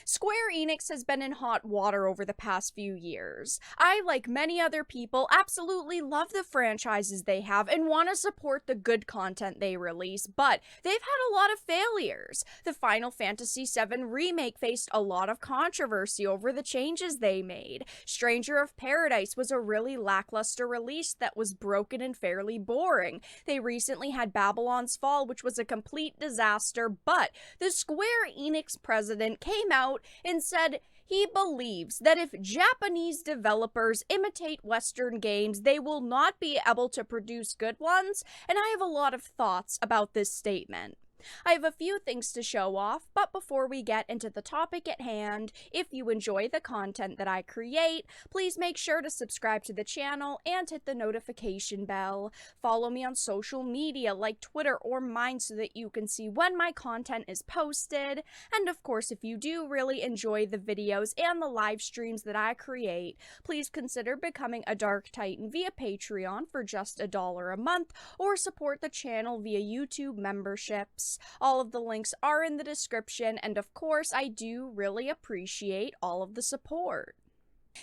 Square Enix has been in hot water over the past few years. I, like many other people, absolutely love the franchises they have and want to support the good content they release, but they've had a lot of failures. The Final Fantasy VII Remake faced a lot of controversy over the changes they made. Stranger of Paradise was a really lackluster release that was broken and fairly boring. They recently had Babylon's Fall, which was a complete disaster, but the Square Enix president came out and said he believes that if Japanese developers imitate Western games, they will not be able to produce good ones, and I have a lot of thoughts about this statement. I have a few things to show off, but before we get into the topic at hand, if you enjoy the content that I create, please make sure to subscribe to the channel and hit the notification bell. Follow me on social media like Twitter or mine so that you can see when my content is posted. And of course, if you do really enjoy the videos and the live streams that I create, please consider becoming a Dark Titan via Patreon for just $1 a month, or support the channel via YouTube memberships. All of the links are in the description, and of course, I do really appreciate all of the support.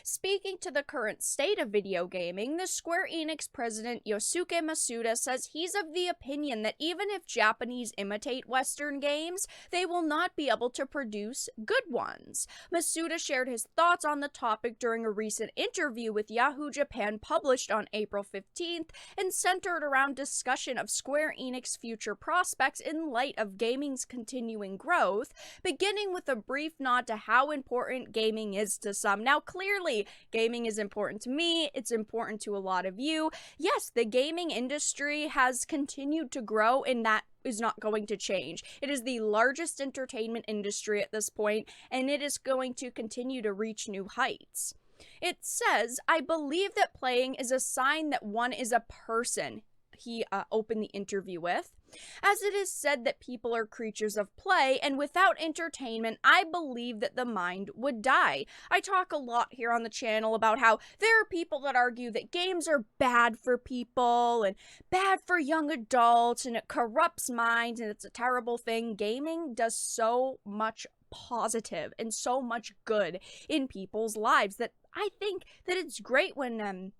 Speaking to the current state of video gaming, the Square Enix president Yosuke Masuda says he's of the opinion that even if Japanese imitate Western games, they will not be able to produce good ones. Masuda shared his thoughts on the topic during a recent interview with Yahoo Japan published on April 15th and centered around discussion of Square Enix future prospects in light of gaming's continuing growth, beginning with a brief nod to how important gaming is to some. Now, clearly, gaming is important to me, it's important to a lot of you. Yes, the gaming industry has continued to grow, and that is not going to change. It is the largest entertainment industry at this point, and it is going to continue to reach new heights. It says, "I believe that playing is a sign that one is a person," he opened the interview with. "As it is said that people are creatures of play, and without entertainment, I believe that the mind would die. I talk a lot here on the channel about how there are people that argue that games are bad for people and bad for young adults, and it corrupts minds, and it's a terrible thing. Gaming does so much positive and so much good in people's lives that I think that it's great when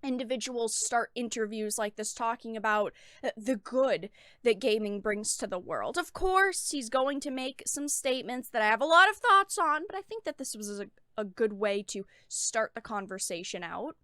individuals start interviews like this talking about the good that gaming brings to the world. Of course, he's going to make some statements that I have a lot of thoughts on, but I think that this was a good way to start the conversation out.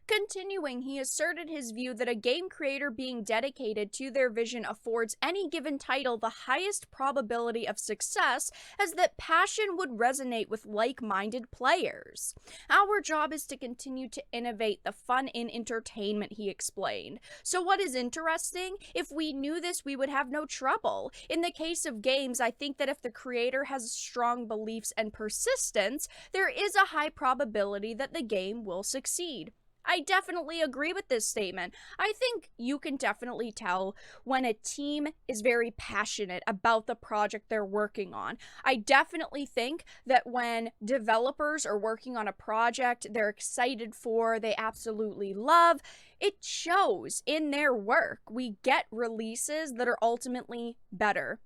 Continuing, he asserted his view that a game creator being dedicated to their vision affords any given title the highest probability of success, as that passion would resonate with like-minded players. "Our job is to continue to innovate the fun in entertainment," he explained. "So what is interesting? If we knew this, we would have no trouble. In the case of games, I think that if the creator has strong beliefs and persistence, there is a high probability that the game will succeed." I definitely agree with this statement. I think you can definitely tell when a team is very passionate about the project they're working on. I definitely think that when developers are working on a project they're excited for, they absolutely love, it shows in their work. We get releases that are ultimately better.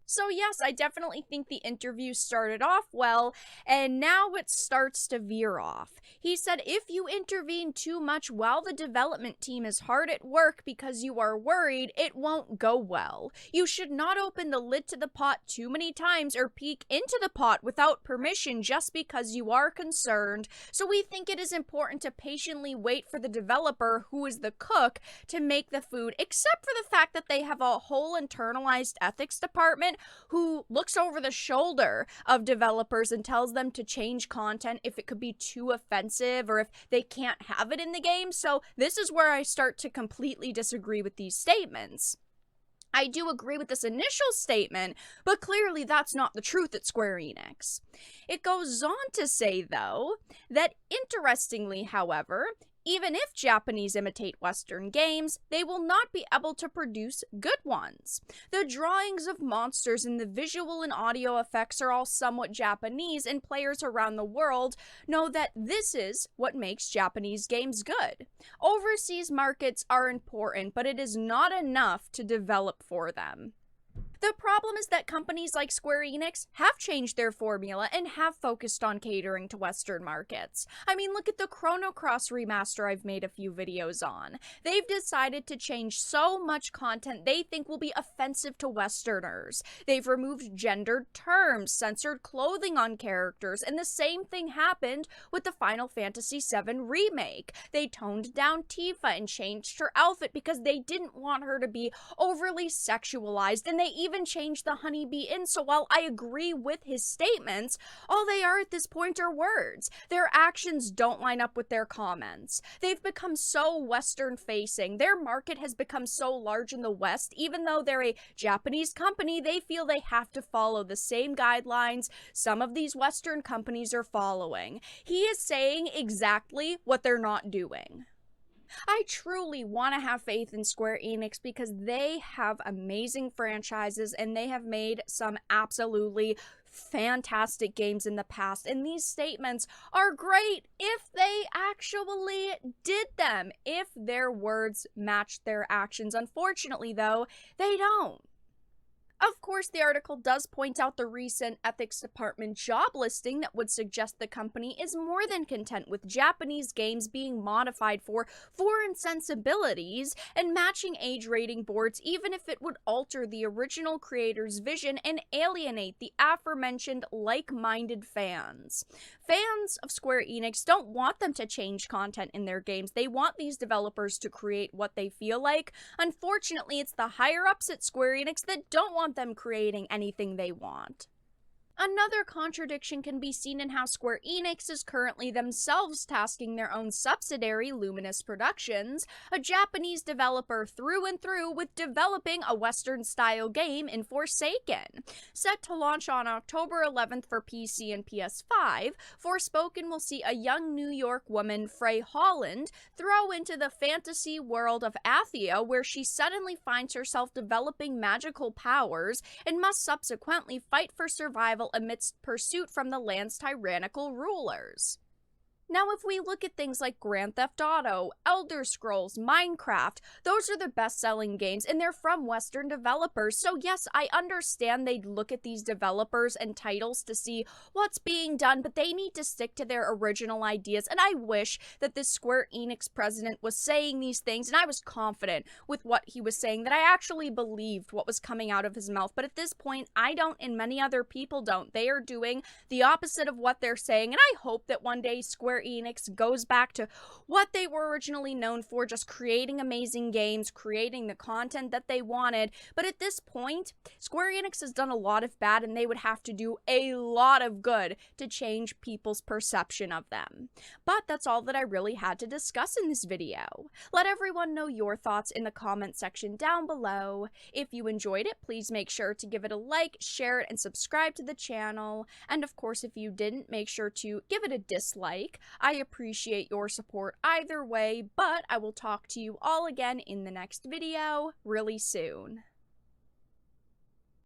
So yes, I definitely think the interview started off well, and now it starts to veer off. He said, "If you intervene too much while the development team is hard at work because you are worried, it won't go well. You should not open the lid to the pot too many times or peek into the pot without permission just because you are concerned. So we think it is important to patiently wait for the developer, who is the cook, to make the food, except for the fact that they have a whole internalized ethics department who looks over the shoulder of developers and tells them to change content if it could be too offensive or if they can't have it in the game." So this is where I start to completely disagree with these statements. I do agree with this initial statement, but clearly that's not the truth at Square Enix. It goes on to say, though, that interestingly, however, even if Japanese imitate Western games, they will not be able to produce good ones. "The drawings of monsters and the visual and audio effects are all somewhat Japanese, and players around the world know that this is what makes Japanese games good. Overseas markets are important, but it is not enough to develop for them." The problem is that companies like Square Enix have changed their formula and have focused on catering to Western markets. I mean, look at the Chrono Cross remaster I've made a few videos on. They've decided to change so much content they think will be offensive to Westerners. They've removed gendered terms, censored clothing on characters, and the same thing happened with the Final Fantasy VII Remake. They toned down Tifa and changed her outfit because they didn't want her to be overly sexualized, and they even changed the Honeybee Inn. So while I agree with his statements, all they are at this point are words. Their actions don't line up with their comments. They've become so Western facing. Their market has become so large in the West, even though they're a Japanese company, they feel they have to follow the same guidelines some of these Western companies are following. He is saying exactly what they're not doing. I truly want to have faith in Square Enix because they have amazing franchises and they have made some absolutely fantastic games in the past, and these statements are great if they actually did them, if their words matched their actions. Unfortunately, though, they don't. Of course, the article does point out the recent ethics department job listing that would suggest the company is more than content with Japanese games being modified for foreign sensibilities and matching age rating boards, even if it would alter the original creator's vision and alienate the aforementioned like-minded fans. Fans of Square Enix don't want them to change content in their games. They want these developers to create what they feel like. Unfortunately, it's the higher-ups at Square Enix that don't want them creating anything they want. Another contradiction can be seen in how Square Enix is currently themselves tasking their own subsidiary, Luminous Productions, a Japanese developer through and through, with developing a Western-style game in Forsaken. Set to launch on October 11th for PC and PS5, Forspoken will see a young New York woman, Frey Holland, throw into the fantasy world of Athia, where she suddenly finds herself developing magical powers and must subsequently fight for survival amidst pursuit from the land's tyrannical rulers. Now, if we look at things like Grand Theft Auto, Elder Scrolls, Minecraft, those are the best-selling games, and they're from Western developers. So yes, I understand they'd look at these developers and titles to see what's being done, but they need to stick to their original ideas, and I wish that this Square Enix president was saying these things, and I was confident with what he was saying, that I actually believed what was coming out of his mouth. But at this point, I don't, and many other people don't. They are doing the opposite of what they're saying, and I hope that one day Square Enix goes back to what they were originally known for, just creating amazing games, creating the content that they wanted. But at this point, Square Enix has done a lot of bad, and they would have to do a lot of good to change people's perception of them. But that's all that I really had to discuss in this video. Let everyone know your thoughts in the comment section down below. If you enjoyed it, please make sure to give it a like, share it, and subscribe to the channel. And of course, if you didn't, make sure to give it a dislike. I appreciate your support either way, but I will talk to you all again in the next video really soon.